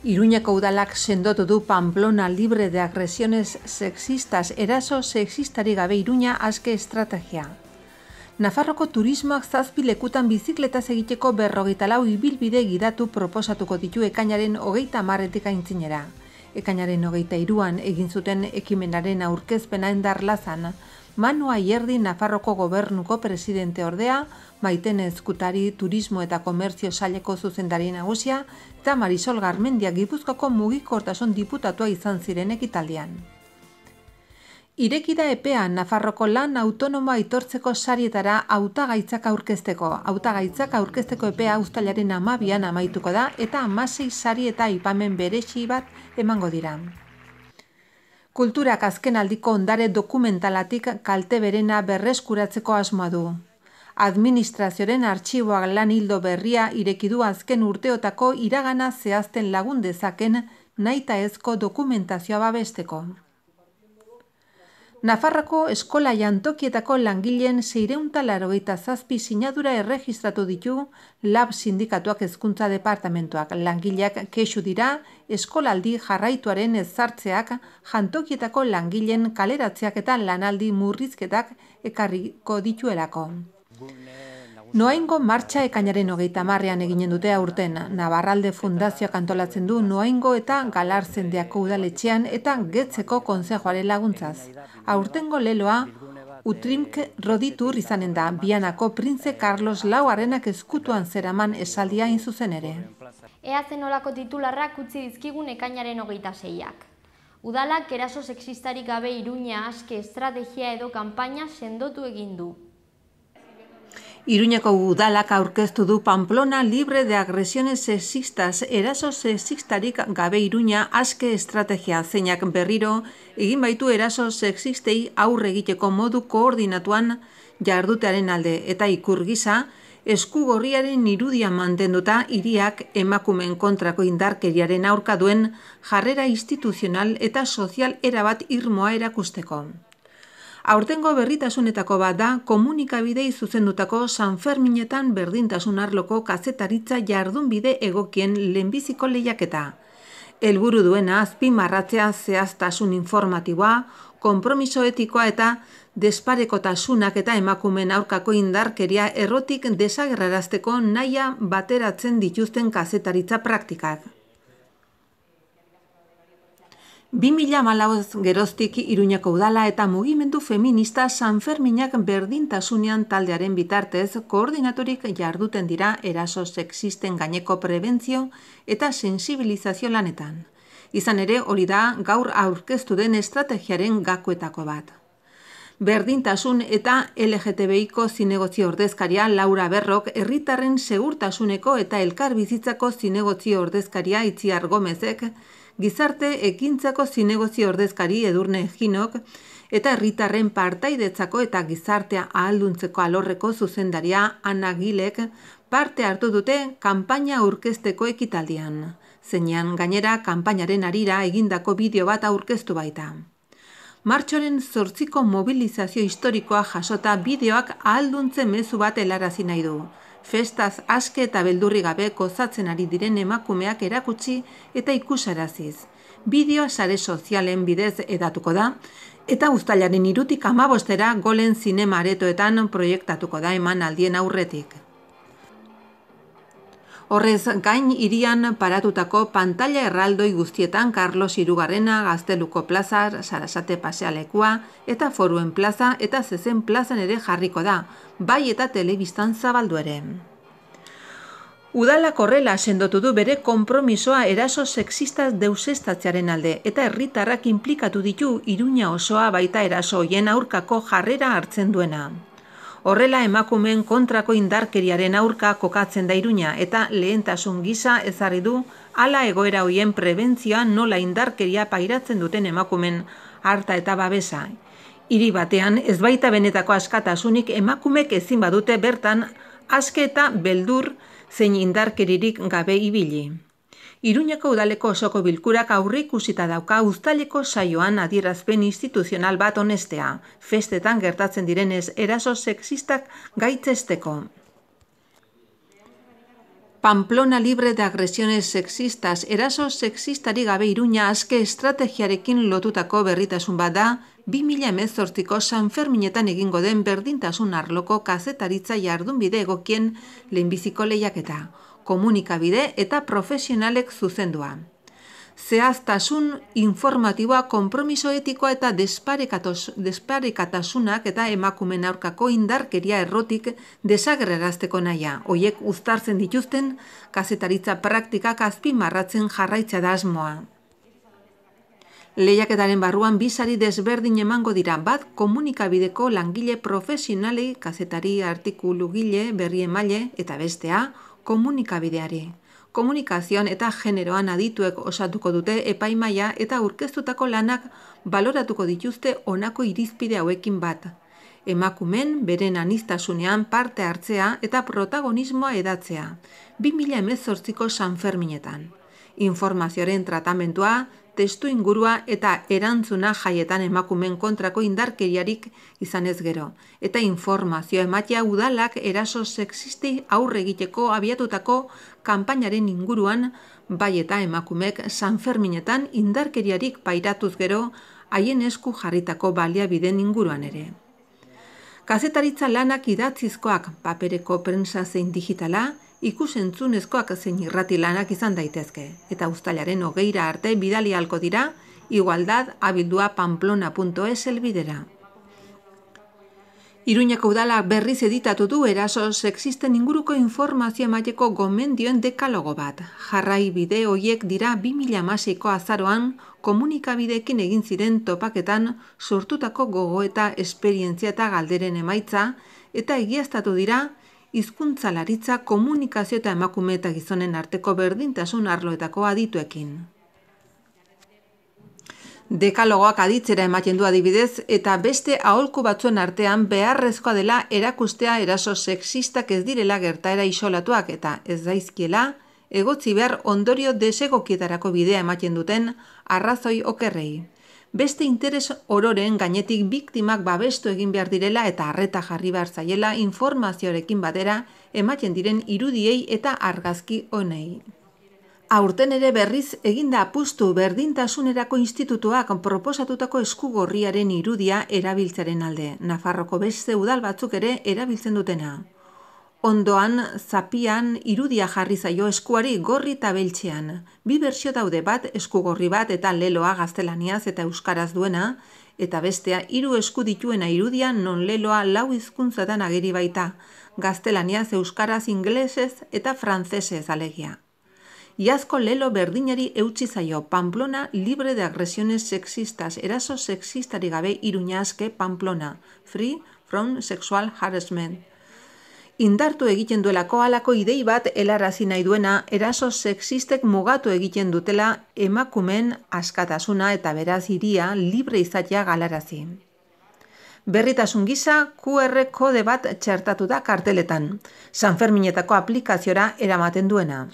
Iruñeko udalak sendotu du Pamplona libre de agresiones sexistas, eraso sexistari gabe Iruña aske estrategia. Nafarroko turismoak 7 lekutan bizikletaz egiteko 54 ibilbide gidatu proposatuko ditu ekainaren 30etik aintzinera. Ekainaren 23an egin zuten ekimenaren aurkezpena Endarlazan, Manu Ayerdi Nafarroko gobernuko presidente ordea, Maitene Ezkutari turismo eta komertzio saileko zuzendari nagusia eta Marisol Garmendia Gipuzkoako mugikortasun diputatua izan ziren ekitaldian. Irekida epea Nafarroko lan autonomoa aitortzeko sarietara hautagaitzak aurkezteko. Hautagaitzak aurkezteko epea uztailaren 12an amaituko da eta 16 sari eta aipamen berezi bat emango dira. Kulturak azken aldiko ondare dokumentalatik kalte berena berreskuratzeko asmoa du. Administrazioaren artxiboak lan hildo berria irekidu azken urteotako iragana zehazten lagun dezaken nahitaezko dokumentazioa babesteko. Nafarroko eskola jantokietako langileen 687 sinadura erregistratu ditu LAB sindikatuak hezkuntza departamentuak. Langileak kexu dira eskolaldi jarraituaren ezartzeak jantokietako langileen kaleratzeak eta lanaldi murrizketak ekarriko dituelako. Noaingo martxa ekainaren 30ean eginen dute aurten. Navarralde Fundazioak antolatzen du Noaingo eta Galarzendeako udaletxean eta Getzeko konsejoaren laguntzaz. Aurtengo leloa Utrimk Roditur izanen da, Bianako Printze Carlos Laugarrenak ezkutuan zeraman esaldia hain zuzen ere. Ea zenolako titularrak utzi dizkigun ekainaren 26ak. Udalak eraso sexistarik gabe Iruña aske estrategia edo kanpaina sendotu egin du. Iruñeko udalak aurkeztu du Pamplona libre de agresiones sexistas, eraso sexistarik gabe Iruña aske estrategia, zeinak berriro egin baitu eraso sexistei aurre egiteko modu koordinatuan jardutearen alde eta ikur gisa eskugorriaren irudia mantenduta hiriak emakumeen kontrako indarkeriaren aurka duen jarrera instituzional eta sozial erabat irmoa erakusteko. Aurtengo berritasunetako bat da komunikabidei zuzendutako San Ferminetan berdintasun arloko kazetaritza jardunbide egokien lehenbiziko lehiaketa. Helburu duena azpimarratzea zehaztasun informatiboa, konpromiso etikoa eta desparekotasunak eta emakumeen aurkako indarkeria errotik desagerrarazteko nahia bateratzen dituzten kazetaritza praktikak. 2014 geroztik Iruñeko udala eta mugimendu feminista San Ferminak berdintasunean taldearen bitartez koordinaturik jarduten dira eraso sexisten gaineko prebentzio eta sensibilizazio lanetan. Izan ere hori da gaur aurkeztu den estrategiaren gakoetako bat. Berdintasun eta LGTBIko zinegotzi ordezkaria Laura Berrok, herritarren segurtasuneko eta elkarbizitzako zinegotzi ordezkaria Itziar Gomezek, gizarte ekintzako zinegotzi ordezkari Edurne Ginok eta herritarren partaidetzako eta gizartea ahalduntzeko alorreko zuzendaria Ana Gilek parte hartu dute kanpaina aurkezteko ekitaldian. Zeinean gainera kanpainaren harira egindako bideo bat aurkeztu baita. Martxoaren 8ko mobilizazio historikoa jasota bideoak ahalduntze mezu bat helarazi nahi du. Festaz aske eta beldurri gabe gozatzen ari diren emakumeak erakutsi eta ikusaraziz. Bideoa sare sozialen bidez edatuko da eta uztailaren 3tik 15era Golen zinema aretoetan proiektatuko da emanaldien aurretik. Horrez gain hirian paratutako pantalla erraldoi guztietan Carlos Hirugarrena, Gazteluko plaza, Sarasate pasealekua eta Foruen plaza eta Zezen plazan ere jarriko da, bai eta telebistan zabaldu ere. Udalak horrela sendotu du bere konpromisoa eraso sexista deusestatzearen alde eta herritarrak inplikatu ditu Iruña osoa baita eraso hoien aurkako jarrera hartzen duena. Horrela emakumeen kontrako indarkeriaren aurka kokatzen da Iruña eta lehentasun gisa ezarri du hala egoera hoien prebentzioa nola indarkeria pairatzen duten emakumeen harta eta babesa. Hiri batean ez baita benetako askatasunik emakumek ezin badute bertan aske eta beldur zein indarkeririk gabe ibili. Iruñeko udaleko osoko bilkurak aurreikusita dauka uztaileko saioan adierazpen instituzional bat onestea, festetan gertatzen direnez eraso sexistak gaitzesteko. Pamplona libre de agresiones sexistas, eraso sexistari gabe Iruña aske estrategiarekin lotutako berritasun bat da, 2018ko Sanferminetan egingo den berdintasun arloko kazetaritza jardunbide egokien lehenbiziko lehiaketa, komunikabide eta profesionalek zuzendua. Zehaztasun informatiboa, konpromiso etikoa eta desparekatasunak eta emakumen aurkako indarkeria errotik desagerrarazteko nahia. Hoiek uztartzen dituzten kazetaritza praktikak azpimarratzen jarraitza da asmoa. Lehiaketaren barruan bi sari desberdin emango dira, bat komunikabideko langile profesionalei, kazetari, artikulugile, berri emaile eta bestea komunikabideari. Komunikazioan eta generoan adituek osatuko dute epaimaia eta aurkeztutako lanak baloratuko dituzte honako irizpide hauekin bat. Emakumen beren aniztasunean parte hartzea eta protagonismoa edatzea, 2018ko Sanferminetan. Informazioaren tratamentua, testu ingurua eta erantzuna jaietan emakumen kontrako indarkeriarik izanez gero, eta informazio ematea udalak eraso sexistei aurre egiteko abiatutako kanpainaren inguruan, bai eta emakumek Sanferminetan indarkeriarik pairatuz gero, haien esku jarritako baliabideen inguruan ere. Kazetaritza lanak idatzizkoak, papereko prensa zein digitala, ikusentzunezkoak zein irrati lanak izan daitezke, eta uztailaren 20 arte bidali ahalko dira igualdad@pamplona.es helbidera. Iruñeko udalak berriz editatu du eraso sexisten inguruko informazio emateko gomendioen dekalogo bat. Jarrai bide horiek dira 2016ko azaroan komunikabideekin egin ziren topaketan sortutako gogoeta, esperientzia eta galderen emaitza, eta egiaztatu dira hizkuntzalaritza, komunikazio eta emakume eta gizonen arteko berdintasun arloetako adituekin. Dekalogoak aditzera ematen du adibidez, eta beste aholku batzuen artean beharrezkoa dela erakustea eraso sexistak ez direla gertaera isolatuak eta ez daizkiela egotzi behar ondorio desegokietarako bidea ematen duten arrazoi okerrei. Beste interes ororen gainetik biktimak babestu egin behar direla eta arreta jarri behar zaiela informazioarekin batera ematen diren irudiei eta argazki honei. Aurten ere berriz eginda apustu berdintasunerako institutuak proposatutako eskugorriaren irudia erabiltzaren alde. Nafarroko beste udal batzuk ere erabiltzen dutena. Ondoan, zapian irudia jarri zaio eskuari gorri eta beltzean. Bi bertsio daude, bat eskugorri bat eta leloa gaztelaniaz eta euskaraz duena, eta bestea 3 esku dituena irudia non leloa 4 hizkuntzatan ageri baita, gaztelaniaz, euskaraz, ingelesez eta frantsesez alegia. Iazko lelo berdinari eutsi zaio Pamplona libre de agresiones sexistas, eraso sexistari gabe Iruña aske Pamplona, free from sexual harassment. Indartu egiten duelako halako idei bat helarazi nahi duena, eraso sexistek mugatu egiten dutela emakumen askatasuna eta beraz hiria libre izatea galarazi. Berritasun gisa QR kode bat txertatu da karteletan, Sanferminetako aplikaziora eramaten duena.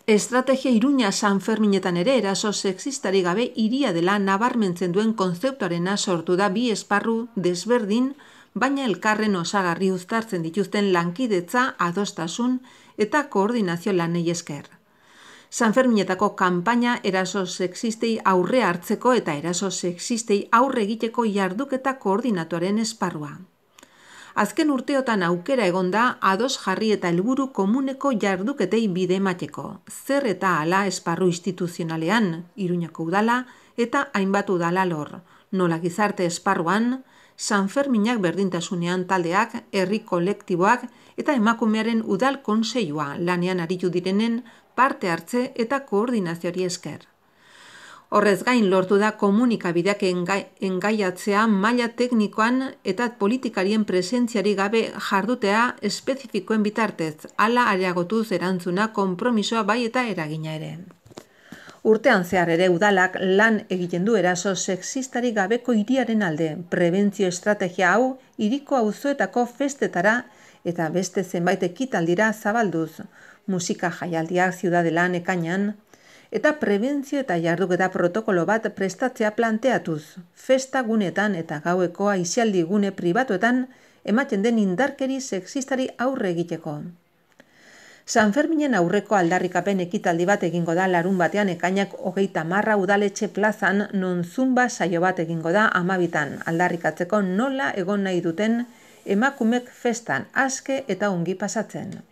Estrategia Iruña Sanferminetan ere eraso sexistari gabe hiria dela nabarmentzen duen konzeptuarena sortu da bi esparru desberdin, baina elkarren osagarri uztartzen dituzten lankidetza, adostasun eta koordinazio lanei esker. Sanferminetako kanpaina eraso sexistei aurre hartzeko eta eraso sexistei aurre egiteko jarduketa koordinatuaren esparrua. Azken urteotan aukera egonda ados jarri eta helburu komuneko jarduketei bide emateko. Zer eta hala esparru instituzionalean, Iruñako udala eta hainbat udala lor. Nola gizarte esparruan, Sanferminak berdintasunean taldeak, herri kolektiboak eta emakumearen udal kontseilua lanean aritu direnen parte hartze eta koordinazioari esker. Horrez gain lortu da komunikabideak engaiatzea maila teknikoan eta politikarien presentziari gabe jardutea espezifikoen bitartez, hala areagotuz erantzuna, konpromisoa bai eta eragina ere. Urtean zehar ere udalak lan egiten du eraso sexistari gabeko hiriaren alde, prebentzio estrategia hau hiriko auzoetako festetara eta beste zenbait ekitaldira zabalduz, musika jaialdiak ziudadelan ekainan, eta prebentzio eta jarduketa protokolo bat prestatzea planteatuz, festa gunetan eta gaueko aisialdi gune pribatuetan ematen den indarkeri sexistari aurre egiteko. San Ferminen aurreko aldarrikapen ekitaldi bat egingo da larunbatean ekainak 30 udaletxe plazan, non zumba saio bat egingo da 12 aldarrikatzeko nola egon nahi duten emakumek festan aske eta ongi pasatzen.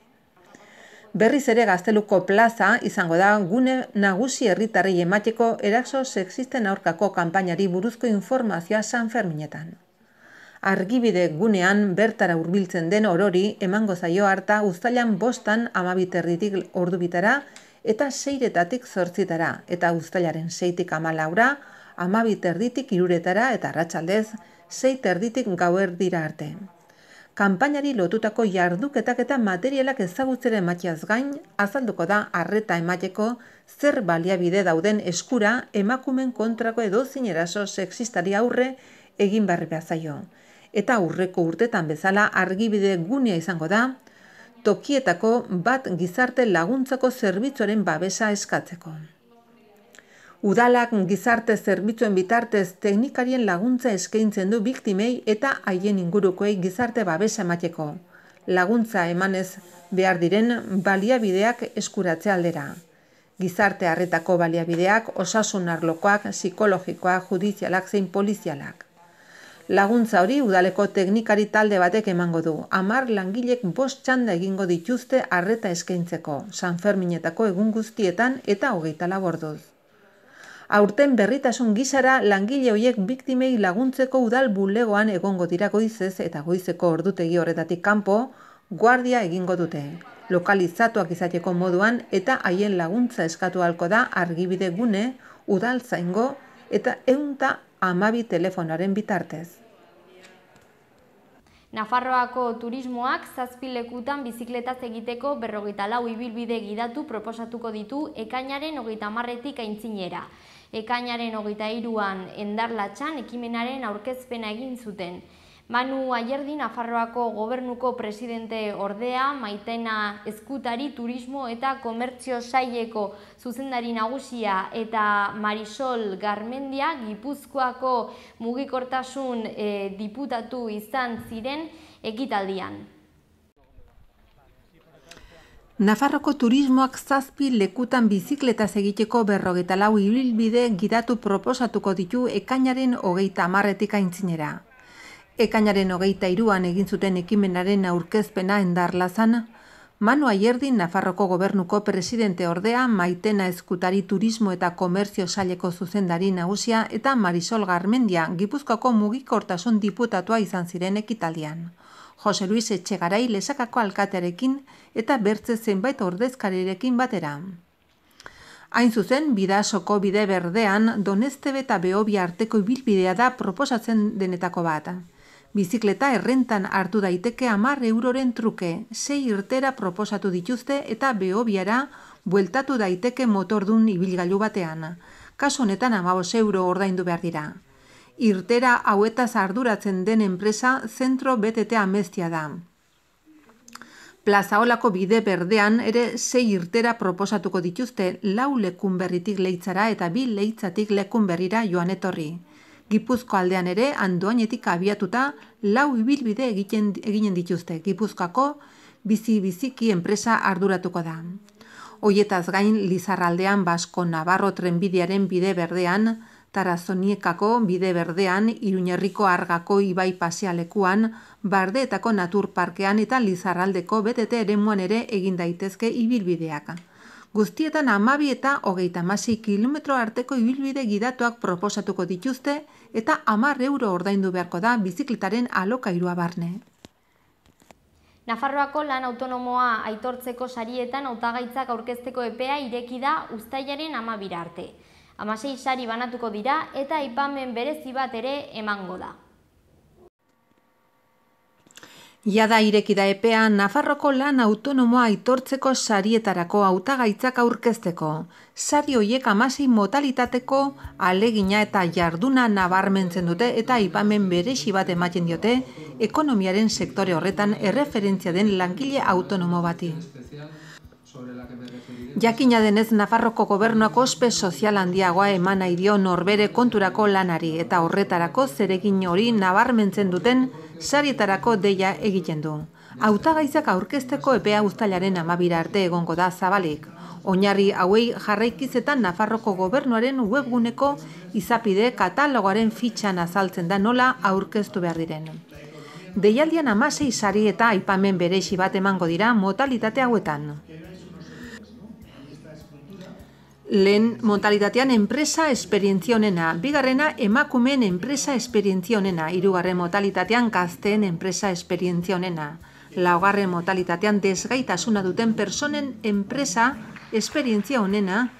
Berriz ere Gazteluko plaza izango da gune nagusi herritarrei emateko eraso sexisten aurkako kanpainari buruzko informazioa San Ferminetan. Argibide gunean bertara hurbiltzen den orori emango zaio harta uztailan 5 12 ordubitara eta 6 zortzitara eta uztailaren 6 14 12 3 eta arratsaldez 6 gauerdira arte. Kanpainari lotutako jarduketak eta materialak ezagutzera emateaz gain, azalduko da arreta emateko zer baliabide dauden eskura emakumen kontrako edozein eraso sexistari aurre egin behar zaio. Eta aurreko urtetan bezala argibide gunea izango da, tokietako bat gizarte laguntzako zerbitzuaren babesa eskatzeko. Udalak gizarte zerbitzuen bitartez teknikarien laguntza eskaintzen du biktimei eta haien ingurukoei gizarte babesa emateko. Laguntza emanez behar diren baliabideak eskuratze aldera. Gizarte harretako baliabideak, osasun arlokoak, psikologikoak, judizialak zein polizialak. Laguntza hori udaleko teknikari talde batek emango du. 10 langilek 5 txanda egingo dituzte arreta eskaintzeko, San Ferminetako egun guztietan eta 24 orduz. Aurten berritasun gisara langile horiek biktimei laguntzeko udal bulegoan egongo dira goizez eta goizeko ordutegi horretatik kanpo guardia egingo dute. Lokalizatuak izateko moduan eta haien laguntza eskatu ahalko da argibide gune, udaltzaingo eta 112 telefonoaren bitartez. Nafarroako turismoak 7 lekutan bizikletaz egiteko 54 ibilbide gidatu proposatuko ditu ekainaren 30etik aintzinera. Ekainaren 23an Endarlatxan ekimenaren aurkezpena egin zuten. Manu Ayerdi Nafarroako gobernuko presidente ordea, Maitena Eskutari turismo eta komertzio saileko zuzendari nagusia eta Marisol Garmendia Gipuzkoako mugikortasun diputatu izan ziren ekitaldian. Nafarroko turismoak 7 lekutan bizikletaz egiteko 54 ibilbide gidatu proposatuko ditu ekainaren 30etik aintzinera. Ekainaren 23an egin zuten ekimenaren aurkezpena Endarlazan, Manu Ayerdi Nafarroko gobernuko presidente ordea, Maitena Eskutari turismo eta komertzio saileko zuzendari nagusia eta Marisol Garmendia Gipuzkoako mugikortasun diputatua izan ziren ekitaldian. Jose Luis Etxegarai Lesakako alkatearekin eta bertze zenbait ordezkarirekin batera. Hain zuzen, Bidasoko bide berdean Donestebe eta Behobia arteko ibilbidea da proposatzen denetako bat. Bizikleta errentan hartu daiteke 10 euroren truke, 6 irtera proposatu dituzte eta Behobiara bueltatu daiteke motordun ibilgailu batean. Kasu honetan 15 euro ordaindu behar dira. Irtera hauetaz arduratzen den enpresa Zentro BTT Ameztia da. Plazaolako bide berdean ere 6 irtera proposatuko dituzte 4 Lekunberritik Leitzara eta 2 Leitzatik Lekunberrira joan etorri. Gipuzko aldean ere Andoainetik abiatuta 4 ibilbide eginen dituzte. Gipuzkoako biziki enpresa arduratuko da. Hoietaz gain Lizarraldean Basko Navarro trenbidearen bide berdean, Tarazoniekako bide berdean, Iruñerriko Argako ibai pasealekuan, Bardeetako naturparkean eta Lizarraldeko BTT eremuan ere egin daitezke ibilbideak. Guztietan 12 eta 36 kilometro arteko ibilbide gidatuak proposatuko dituzte eta 10 euro ordaindu beharko da bizikletaren alokairua barne. Nafarroako lan autonomoa aitortzeko sarietan hautagaitzak aurkezteko epea ireki da uztailaren 12 arte. 16 sari banatuko dira eta aipamen berezi bat ere emango da. Jada ireki da epea Nafarroko lan autonomoa aitortzeko sarietarako hautagaitzak aurkezteko. Sari hoiek 16 modalitateko alegina eta jarduna nabarmentzen dute eta aipamen berezi bat ematen diote ekonomiaren sektore horretan erreferentzia den langile autonomo bati. Jakina denez Nafarroko gobernuak ospe sozial handiagoa eman nahi dio norbere konturako lanari eta horretarako zeregin hori nabarmentzen duten sarietarako deia egiten du. Hautagaitzak aurkezteko epea uztailaren 12 arte egongo da zabalik. Oinarri hauei jarraikiz eta Nafarroko gobernuaren webguneko izapide katalogoaren fitxan azaltzen da nola aurkeztu behar diren. Deialdian 16 sari eta aipamen berezi bat emango dira modalitate hauetan. Lehen modalitatean enpresa esperientzia onena, bigarrena emakumeen enpresa esperientzia onena, hirugarren modalitatean gazteen enpresa esperientzia onena, laugarren modalitatean desgaitasuna duten personen enpresa esperientzia onena,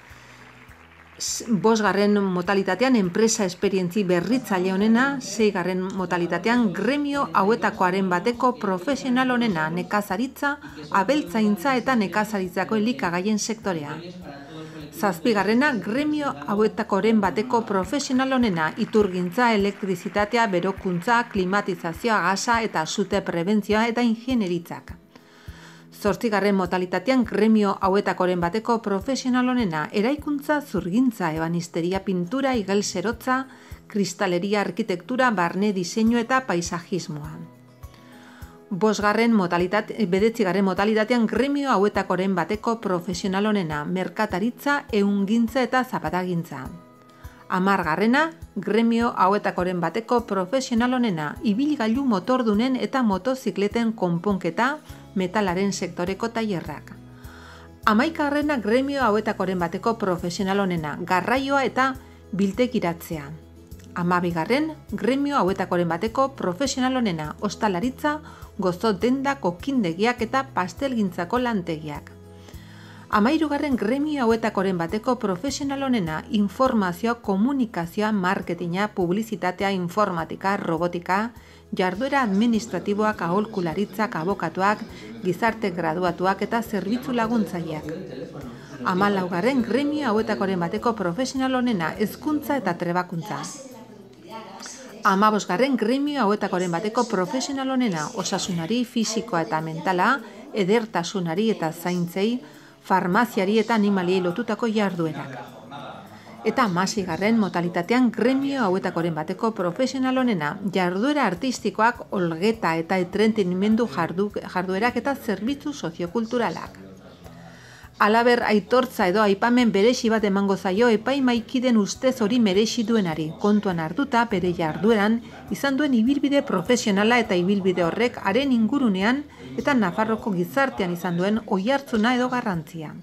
bosgarren modalitatean enpresa esperientzi berritzaile onena, seigarren modalitatean gremio hauetakoaren bateko profesional onena, nekazaritza, abeltzaintza eta nekazaritzako elikagaien sektorea. Zazpigarrena, gremio hauetakoren bateko profesional onena, iturgintza, elektrizitatea, berokuntza, klimatizazioa, gasa eta sute prebentzioa eta ingenieritzak. Zortzigarren modalitatean gremio hauetakoren bateko profesional onena, eraikuntza, zurgintza, ebanisteria, pintura, igelzerotza, kristaleria, arkitektura, barne, diseinu eta paisajismoa. Bedetzigarren modalitatean gremio hauetakoren bateko profesional onena, merkataritza, ehungintza eta zapatagintza. 10garrena, gremio hauetakoren bateko profesional onena, ibilgailu motordunen eta motozikleten konponketa, metalaren sektoreko tailerrak. 11garrena, gremio hauetakoren bateko profesional onena, garraioa eta biltekiratzea. 12garren, gremio hauetakoren bateko profesional onena, ostalaritza, gozo denda, kokindegiak eta pastelgintzako lantegiak. 13garren, gremio hauetakoren bateko profesional onena, informazioa, komunikazioa, marketinga, publizitatea, informatika, robotika, jarduera administratiboak, aholkularitzak, abokatuak, gizarte graduatuak eta zerbitzu laguntzaileak. 14garren, gremio hauetakoren bateko profesional onena, hezkuntza eta trebakuntza. 15garren, gremio hauetakoren bateko profesional onena, osasunari, fisikoa eta mentala, edertasunari eta zaintzei, farmaziari eta animaliei lotutako jarduerak. Eta 16garren modalitatean gremio hauetakoren bateko profesional onena, jarduera artistikoak, olgeta eta entretenimendu jarduerak eta zerbitzu soziokulturalak. Halaber, aitortza edo aipamen berezi bat emango zaio epaimaikiden ustez hori merezi duenari, kontuan hartuta bere jardueran izan duen ibilbide profesionala eta ibilbide horrek haren ingurunean eta Nafarroko gizartean izan duen oihartzuna edo garrantzia.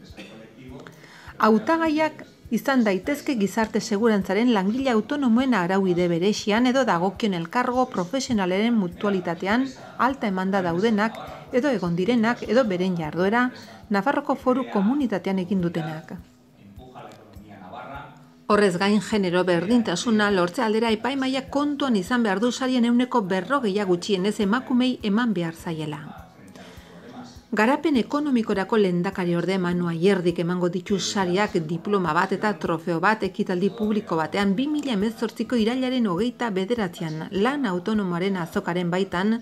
Hautagaiak izan daitezke gizarte segurantzaren langile autonomoen araubide berezian edo dagokion elkargo profesionalaren mutualitatean alta emanda daudenak edo egon direnak edo beren jarduera Nafarroko Foru Komunitatean egin dutenak. Horrez gain genero berdintasuna lortze aldera epaimaiak kontuan izan behar du sarien 40% gutxienez emakumei eman behar zaiela. Garapen ekonomikorako lehendakariorde Manu Ayerdik emango ditu sariak diploma bat eta trofeo bat ekitaldi publiko batean 2018ko irailaren 29an lan autonomoaren azokaren baitan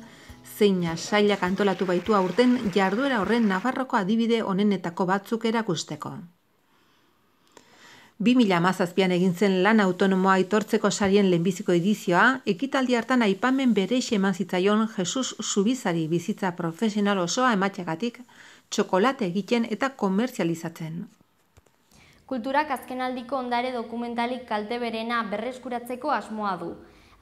zeina sailak antolatu baitu aurten jarduera horren Nafarroko adibide onenetako batzuk erakusteko. 2017an egin zen lan autonomoa aitortzeko sarien lehenbiziko edizioa, ekitaldi hartan aipamen berezi eman zitzaion Jesus Zubizari bizitza profesional osoa emateagatik, txokolate egiten eta komertzializatzen. Kulturak azkenaldiko ondare dokumentalik kalte berena berreskuratzeko asmoa du.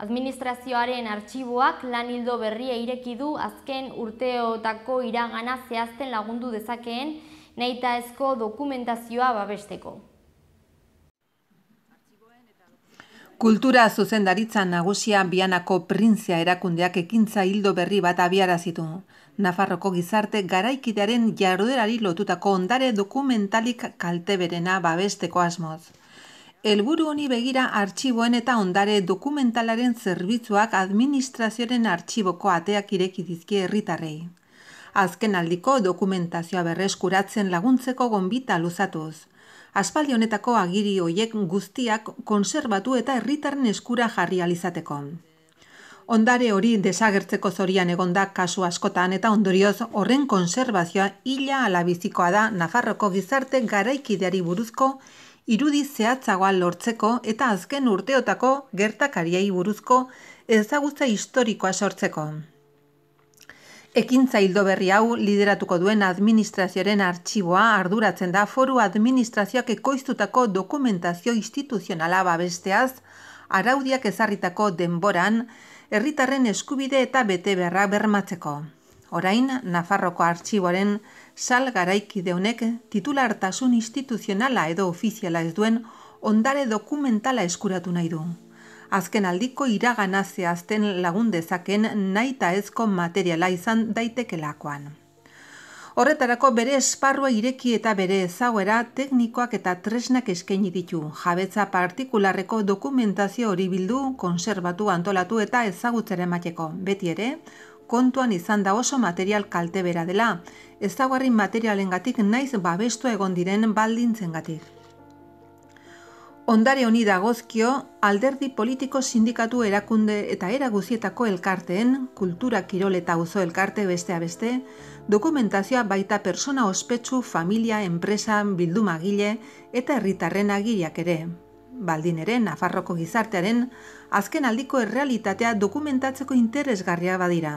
Administrazioaren artxiboak lan ildo berria ireki du azken urteotako iragana zehazten lagundu dezakeen nahitaezko dokumentazioa babesteko. Kultura zuzendaritza nagusia Bianako Printzia erakundeak ekintza ildo berri bat abiarazitu. Nafarroko gizarte garaikidearen jarduerari lotutako ondare dokumentalik kalte berena babesteko asmoz. Helburu honi begira artxiboen eta ondare dokumentalaren zerbitzuak administrazioaren artxiboko ateak ireki dizkie herritarrei. Azkenaldiko dokumentazioa berreskuratzen laguntzeko gonbita luzatuz. Aspaldi honetako agiri hoiek guztiak konserbatu eta herritarren eskura jarri alizateko. Ondare hori desagertzeko zorian egonda kasu askotan eta ondorioz horren konserbazioa hila ala bizikoa da Nafarroko gizarte garaikideari buruzko irudi zehatzagoa lortzeko eta azken urteotako gertakariei buruzko ezagutza historikoa sortzeko. Ekintza ildo berri hau lideratuko duen administrazioaren artxiboa arduratzen da foru administrazioak ekoiztutako dokumentazio instituzionala babesteaz, araudiak ezarritako denboran, herritarren eskubide eta betebeharrak bermatzeko. Orain, Nafarroko artxiboaren salgaraikide honek titulartasun instituzionala edo ofiziala ez duen ondare dokumentala eskuratu nahi du. Azken aldiko iragana zehazten lagun dezaken nahita ezko materiala izan daitekelakoan. Horretarako bere esparrua ireki eta bere ezaguera teknikoak eta tresnak eskaini ditu, jabetza partikularreko dokumentazio hori bildu, konserbatu, antolatu eta ezagutzera emateko. Beti ere, kontuan izan da oso material kaltebera dela, ezaugarri materialengatik naiz babestua egon diren baldintzengatik. Ondare honi dagozkio, alderdi politiko sindikatu erakunde eta eraguzietako elkarteen, kultura kirol eta auzo elkarte besteak beste, dokumentazioa baita persona ospetsu, familia, enpresa, bildumagile eta herritarren agiriak ere. Baldin ere, Nafarroko gizartearen azken aldiko errealitatea dokumentatzeko interesgarria badira.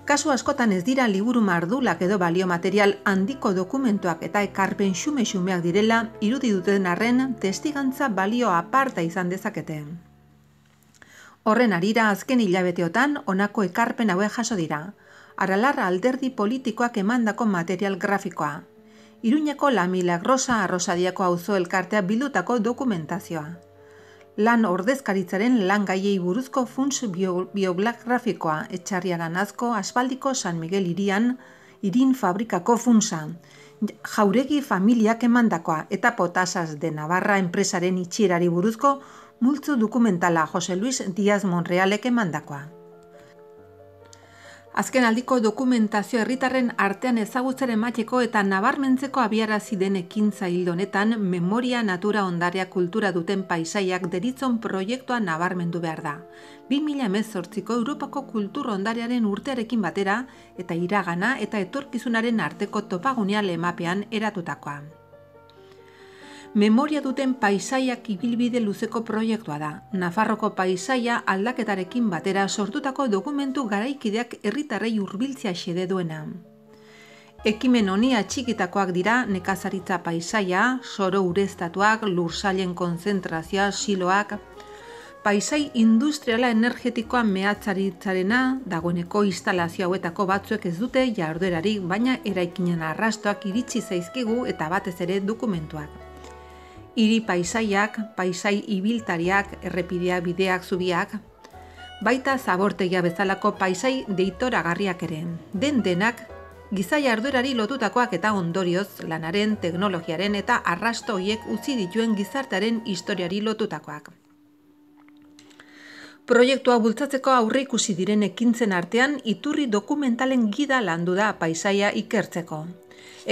Kasu askotan ez dira liburu mardulak edo balio material handiko dokumentuak eta ekarpen xume-xumeak direla irudi duten arren testigantza balio aparta izan dezakete. Horren harira azken hilabeteotan honako ekarpen hauek jaso dira. Aralar alderdi politikoak emandako material grafikoa. Iruñeko La Milagrosa Arrosadiako auzo elkartea bildutako dokumentazioa. Lan ordezkaritzaren lan gaiei buruzko funts biografikoa, Etxarriaran Azko, Aspaldiko San Miguel irin fabrikako funtsa, Jauregi familiak emandakoa eta Potasas de Navarra enpresaren itxierari buruzko multzo dokumentala Jose Luis Díaz Monrealek emandakoa. Azken aldiko dokumentazio herritarren artean ezagutzaren emateko eta nabarmentzeko abiarazi den ekintza hildo honetan memoria natura ondarea kultura duten paisaiak deritzon proiektua nabarmendu behar da. 2018ko Europako kultur ondarearen urtearekin batera eta iragana eta etorkizunaren arteko topagunea lemapean eratutakoa. Memoria duten paisaiak ibilbide luzeko proiektua da. Nafarroko paisaia aldaketarekin batera sortutako dokumentu garaikideak herritarrei hurbiltzea xede duena. Ekimen honi atxikitakoak dira nekazaritza paisaia, soro ureztatuak, lursailen konzentrazioa, siloak, paisai industriala energetikoa mehatzaritzarena, dagoeneko instalazio hauetako batzuek ez dute jarduerarik, baina eraikinen arrastoak iritsi zaizkigu eta batez ere dokumentuak. Hiri paisaiak, paisai ibiltariak, errepideak, bideak, zubiak, baita zabortegia bezalako paisai deitoragarriak ere. Denak, giza jarduerari lotutakoak eta ondorioz lanaren, teknologiaren eta arrasto horiek utzi dituen gizartearen historiari lotutakoak. Proiektua bultzatzeko aurreikusi diren ekintzen artean iturri dokumentalen gida landu da paisaia ikertzeko.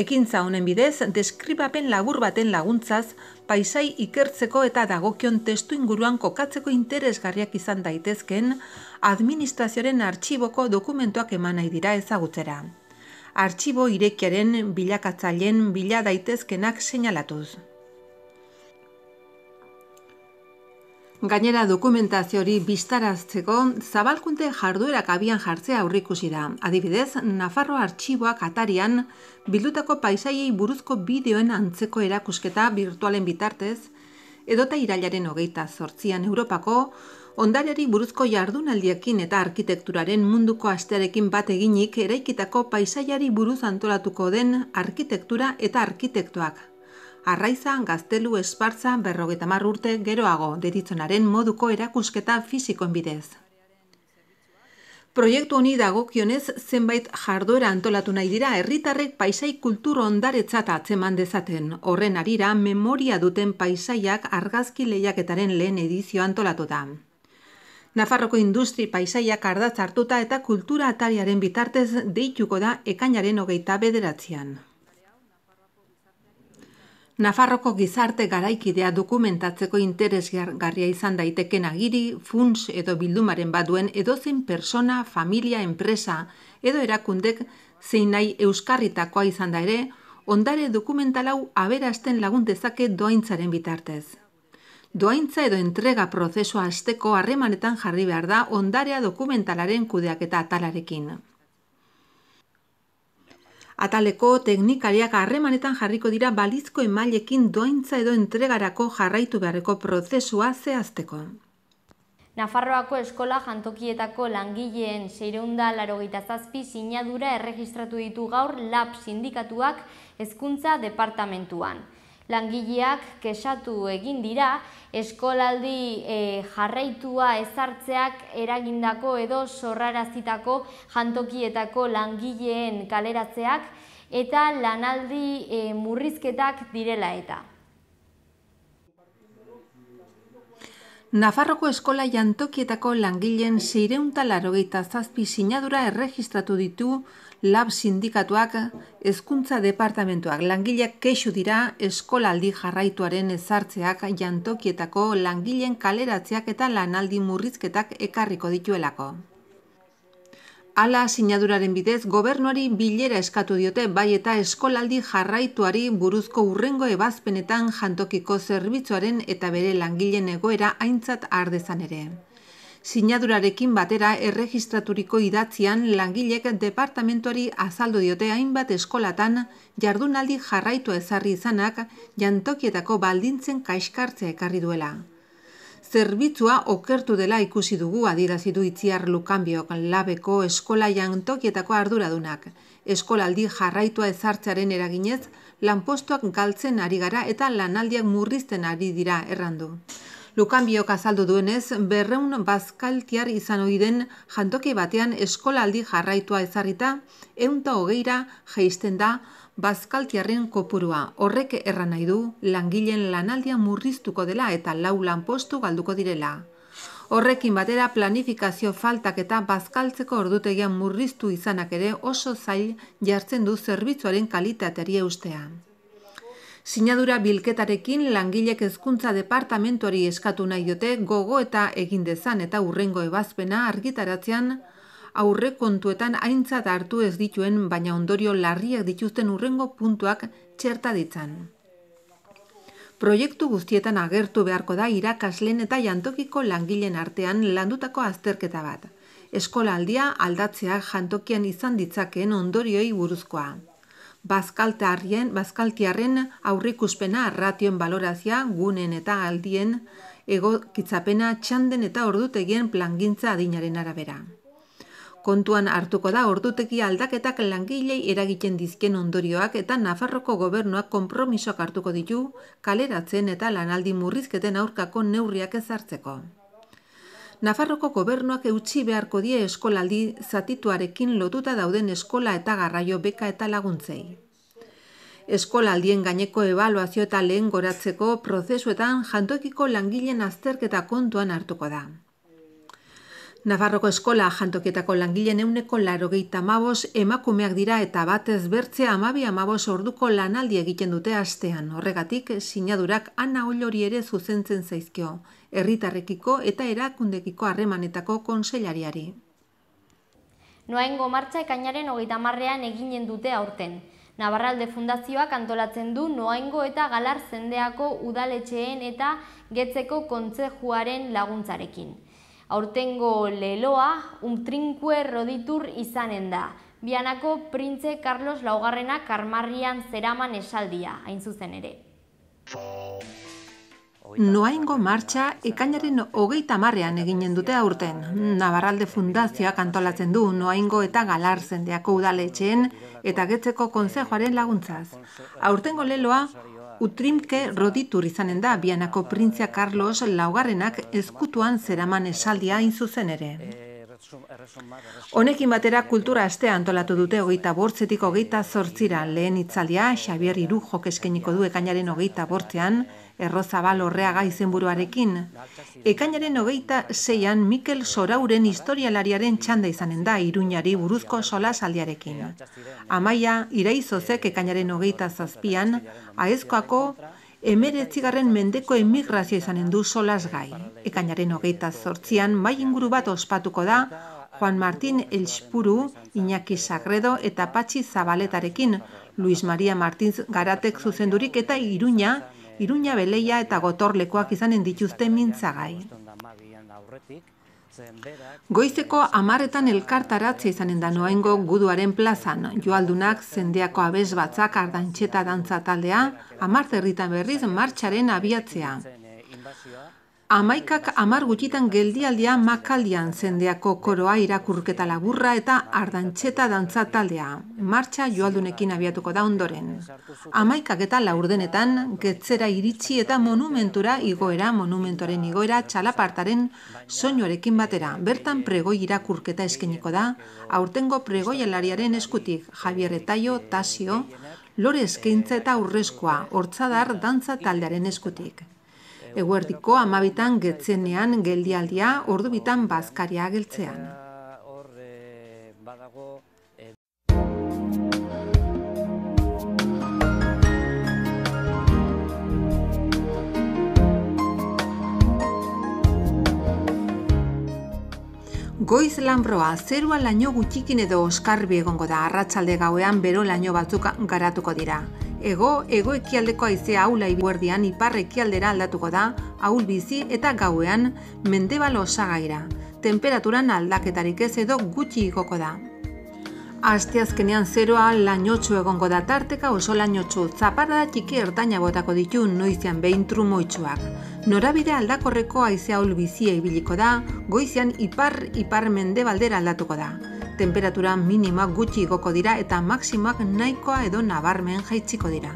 Ekintza honen bidez, deskribapen labur baten laguntzaz, paisai ikertzeko eta dagokion testu inguruan kokatzeko interesgarriak izan daitezken, administrazioaren artxiboko dokumentuak eman nahi dira ezagutzera. Artxibo irekiaren bilakatzaileen bila daitezkenak seinalatuz. Gainera dokumentazio hori bistarazteko zabalkunde jarduerak abian jartzea aurreikusi da. Adibidez, Nafarro Artxiboak atarian bildutako paisaiei buruzko bideoen antzeko erakusketa virtualen bitartez, edota irailaren 28an Europako ondareari buruzko jardunaldiekin eta arkitekturaren munduko astearekin bat eginik eraikitako paisaiari buruz antolatuko den arkitektura eta arkitektoak. Arraiza, Gaztelu, Espartza, 50 urte geroago deritzonaren moduko erakusketa fisikoen bidez. Proiektu honi dagokionez zenbait jarduera antolatu nahi dira herritarrek paisai kultur ondaretzat atzeman dezaten. Horren harira memoria duten paisaiak argazki lehiaketaren lehen edizio antolatu da. Nafarroko industri paisaiak ardatz hartuta eta kultura atariaren bitartez deituko da ekainaren 29an. Nafarroko gizarte garaikidea dokumentatzeko interesgarria izan daiteken agiri, funts edo bildumaren baduen edozein persona, familia, enpresa edo erakundek zein nahi euskarritakoa izan da ere, ondare dokumental hau aberasten lagun dezake doaintzaren bitartez. Doaintza edo entrega prozesua hasteko harremanetan jarri behar da ondarea dokumentalaren kudeaketa atalarekin. Ataleko teknikariak harremanetan jarriko dira balizko emailekin doaintza edo entregarako jarraitu beharreko prozesua zehazteko. Nafarroako eskola jantokietako langileen 687 sinadura erregistratu ditu gaur LAB sindikatuak hezkuntza departamentuan. Langileak kexatu egin dira, eskolaldi jarraitua ezartzeak eragindako edo sorrarazitako jantokietako langileen kaleratzeak eta lanaldi murrizketak direla eta. Nafarroko eskola jantokietako langileen 687 sinadura erregistratu ditu LAB sindikatuak hezkuntza departamentuak. Langileak kexu dira eskolaldi jarraituaren ezartzeak jantokietako langileen kaleratzeak eta lanaldi murrizketak ekarriko dituelako. Hala, sinaduraren bidez, gobernuari bilera eskatu diote bai eta eskolaldi jarraituari buruzko hurrengo ebazpenetan jantokiko zerbitzuaren eta bere langileen egoera aintzat har dezan ere. Sinadurarekin batera erregistraturiko idatzian langilek departamentuari azaldu diote hainbat eskolatan jardunaldi jarraitua ezarri izanak jantokietako baldintzen kaxkartzea ekarri duela. Zerbitzua okertu dela ikusi dugu adierazi du Itziar Lukanbiok, Labeko eskola jantokietako arduradunak. Eskolaldi jarraitua ezartzearen eraginez, lanpostuak galtzen ari gara eta lanaldiak murrizten ari dira errandu. Lukanbiok azaldu duenez, 200 bazkaltiar izan ohi den jantoki batean eskolaldi jarraitua ezarrita, 120ra jaisten da bazkaltiarren kopurua. Horrek erran nahi du, langileen lanaldia murriztuko dela eta 4 lanpostu galduko direla. Horrekin batera planifikazio faltak eta bazkaltzeko ordutegian murriztu izanak ere oso zail jartzen du zerbitzuaren kalitateari eustea. Sinadura bilketarekin langilek hezkuntza departamentuari eskatu nahi diote gogo eta egin dezan eta hurrengo ebazpena argitaratzean aurrekontuetan aintzat hartu ez dituen baina ondorio larriak dituzten hurrengo puntuak txerta ditzan. Proiektu guztietan agertu beharko da irakasleen eta jantokiko langileen artean landutako azterketa bat. Eskolaldia aldatzea jantokian izan ditzakeen ondorioi buruzkoa. Bazkaltiarren aurrikuspena, ratioen balorazia, gunen eta aldien egokitzapena, txanden eta ordutegien plangintza adinaren arabera. Kontuan hartuko da ordutegi aldaketak langilei eragiten dizken ondorioak eta Nafarroko gobernuak konpromisoak hartuko ditu kaleratzen eta lanaldi murrizketen aurkako neurriak ezartzeko. Nafarroko gobernuak eutsi beharko die eskolaldi zatituarekin lotuta dauden eskola eta garraio beka eta laguntzei. Eskolaldien gaineko ebaluazio eta lehen goratzeko prozesuetan jantokiko langileen azterketa kontuan hartuko da. Nafarroko eskola jantokietako langileen 95% emakumeak dira eta batez bertzea 12-15 orduko lanaldi egiten dute astean. Horregatik, sinadurak Ana Ollori ere zuzentzen zaizkio, herritarrekiko eta erakundekiko harremanetako kontseilariari. Noaingo martxa ekainaren 30ean eginen dute aurten. Navarralde Fundazioak antolatzen du Noaingo eta Galar Zendeako udaletxeen eta Getzeko kontzejuaren laguntzarekin. Aurtengo leloa Umtrinkue Roditur izanen da. Bianako Printze Carlos Laugarrena karmarrian zeraman esaldia, hain zuzen ere. Noaingo martxa ekainaren 30ean eginen dute aurten. Navarralde Fundazioak antolatzen du Noaingo eta Galar Zendeako udaletxeen eta Getzeko kontzejuaren laguntzaz. Aurtengo leloa Utrimke Roditur izanen da, Bianako Printzea Carlos Laugarrenak ezkutuan zeraman esaldia hain zuzen ere. Honekin batera kultura astea antolatu dute 28-tik 28 lehen hitzaldia Xabier Irujok eskainiko du ekainaren 28ean, Errozabal Orreaga izenburuarekin. Ekainaren 26ean Mikel Sorauren historialariaren txanda izanen da Iruñari buruzko solasaldiarekin. Amaia Iraizozek ekainaren 27ean Aezkoako 19. mendeko emigrazio izanen du solasgai. Ekainaren 28ean mai inguru bat ospatuko da Juan Martín Elxpuru, Iñaki Sagredo eta Patxi Zabaletarekin, Luis Maria Martins Garatek zuzendurik eta Iruña Beleia eta Gotorlekoak izanen dituzte mintzagai. Goizeko 10etan elkartaratzea izanen da Noaingo guduaren plazan. Joaldunak zendeako abes batzak Ardantxeta dantza taldea, 10 herritan berriz martxaren abiatzea. 11ak 10 gutxitan geldialdia Makaldian zendeako koroa irakurketa laburra eta Ardantxeta dantza taldea. Martxa joaldunekin abiatuko da ondoren. 11ak eta 4 Getzera iritsi eta monumentoren igoera txalapartaren soinuarekin batera. Bertan pregoi irakurketa eskainiko da, aurtengo pregoialariaren eskutik, Javier Etaio, Tasio, lore eskaintza eta urrezkoa, Hortzadar dantza taldearen eskutik. Eguerdiko 12 Getzenean geldialdia, ordu bitan Bazkaria geltzean. Goiz lanbroa, zerua laino gutxikin edo oskarbi egongo da, arratsalde gauean bero laino batzuk garatuko dira. Hego-ekialdeko haizea ahula eguerdian ipar-ekialdera aldatuko da, ahul bizi eta gauean mendebal osagaira. Temperaturan aldaketarik ez edo gutxi igoko da. Asteazkenean zeroa lainotxu egongo da, tarteka oso lainotxu, zaparrada txiki ertaina botako ditu noizean behin trumoitsuak. Norabide aldakorreko haizea ahul bizia ibiliko da, goizean ipar mendebaldera aldatuko da. Temperatura minimoak gutxi igoko dira eta maksimoak nahikoa edo nabarmen jaitsiko dira.